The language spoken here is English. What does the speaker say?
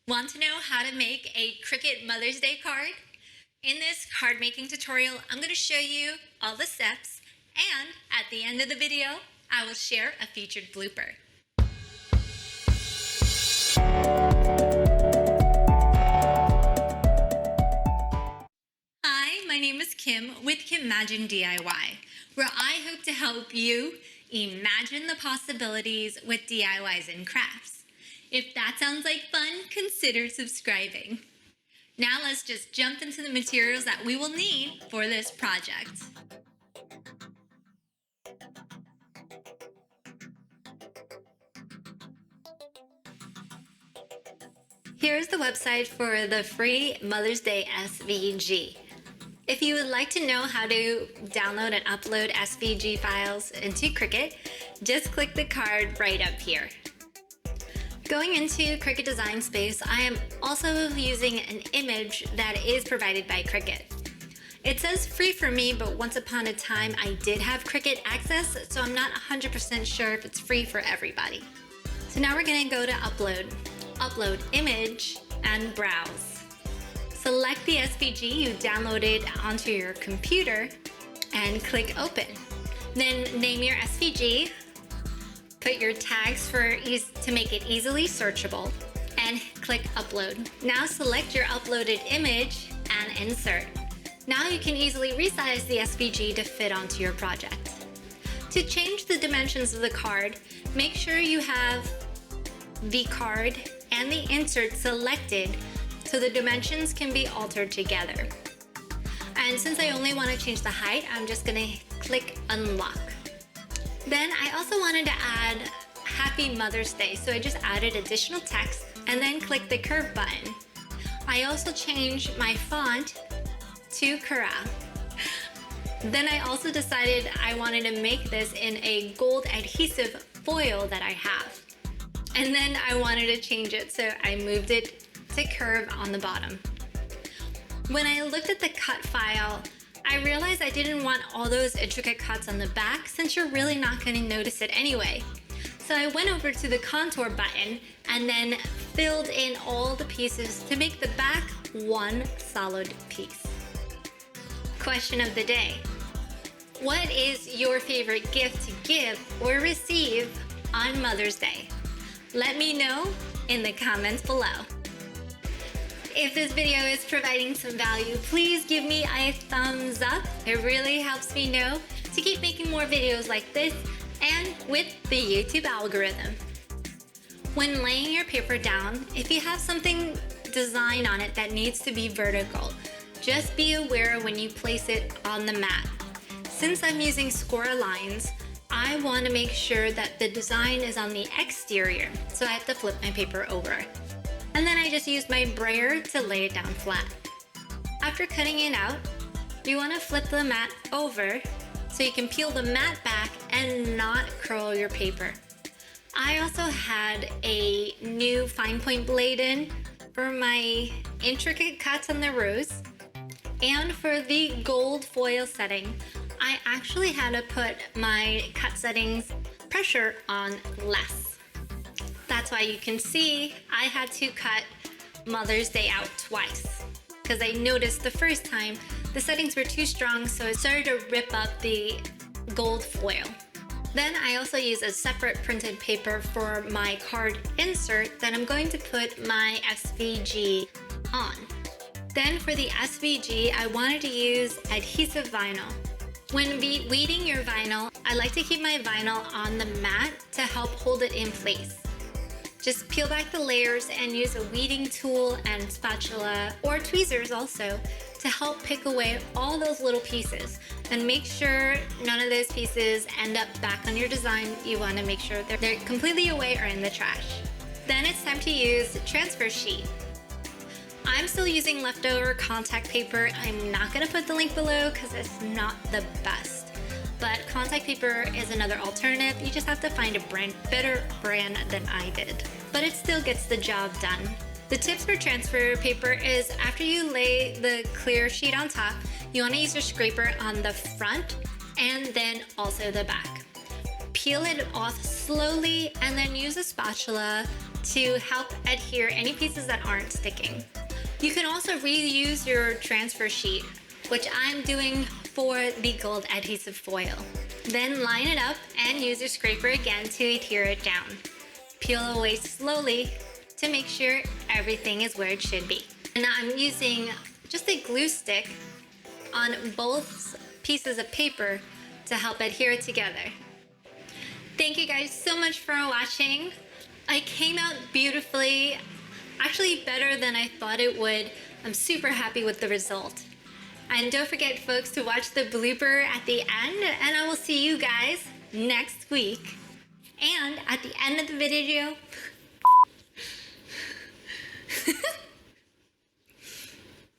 Want to know how to make a Cricut Mother's Day card? In this card making tutorial, I'm going to show you all the steps, and at the end of the video, I will share a featured blooper. Hi, my name is Kim with Kimagine DIY, where I hope to help you imagine the possibilities with DIYs and crafts. If that sounds like fun, consider subscribing. Now let's just jump into the materials that we will need for this project. Here's the website for the free Mother's Day SVG. If you would like to know how to download and upload SVG files into Cricut, just click the card right up here. Going into Cricut Design Space, I am also using an image that is provided by Cricut. It says free for me, but once upon a time I did have Cricut access, so I'm not 100% sure if it's free for everybody. So now we're going to go to Upload Image, and Browse. Select the SVG you downloaded onto your computer and click Open. Then name your SVG. Put your tags to make it easily searchable, and click Upload. Now select your uploaded image and insert. Now you can easily resize the SVG to fit onto your project. To change the dimensions of the card, make sure you have the card and the insert selected so the dimensions can be altered together. And since I only want to change the height, I'm just going to click Unlock. Then I also wanted to add Happy Mother's Day, so I just added additional text and then click the curve button. I also changed my font to Curragh. Then I also decided I wanted to make this in a gold adhesive foil that I have. And then I wanted to change it, so I moved it to curve on the bottom. When I looked at the cut file, I realized I didn't want all those intricate cuts on the back since you're really not going to notice it anyway. So I went over to the contour button and then filled in all the pieces to make the back one solid piece. Question of the day. What is your favorite gift to give or receive on Mother's Day? Let me know in the comments below. If this video is providing some value, please give me a thumbs up. It really helps me know to keep making more videos like this and with the YouTube algorithm. When laying your paper down, if you have something designed on it that needs to be vertical, just be aware when you place it on the mat. Since I'm using score lines, I want to make sure that the design is on the exterior, so I have to flip my paper over. And then I just use my brayer to lay it down flat. After cutting it out, you want to flip the mat over so you can peel the mat back and not curl your paper. I also had a new fine point blade in for my intricate cuts on the rose. And for the gold foil setting, I actually had to put my cut settings pressure on less. That's why you can see I had to cut Mother's Day out twice because I noticed the first time the settings were too strong, so it started to rip up the gold foil. Then I also use a separate printed paper for my card insert that I'm going to put my SVG on. Then for the SVG, I wanted to use adhesive vinyl. When weeding your vinyl, I like to keep my vinyl on the mat to help hold it in place. Just peel back the layers and use a weeding tool and spatula or tweezers also to help pick away all those little pieces and make sure none of those pieces end up back on your design. You want to make sure they're completely away or in the trash. Then it's time to use the transfer sheet. I'm still using leftover contact paper. I'm not going to put the link below because it's not the best. But contact paper is another alternative. You just have to find a better brand than I did. But it still gets the job done. The tips for transfer paper is after you lay the clear sheet on top, you want to use your scraper on the front and then also the back. Peel it off slowly and then use a spatula to help adhere any pieces that aren't sticking. You can also reuse your transfer sheet, which I'm doing for the gold adhesive foil. Then line it up and use your scraper again to adhere it down. Peel away slowly to make sure everything is where it should be. And now I'm using just a glue stick on both pieces of paper to help adhere it together. Thank you guys so much for watching. It came out beautifully, actually better than I thought it would. I'm super happy with the result. And don't forget, folks, to watch the blooper at the end, and I will see you guys next week. And at the end of the video,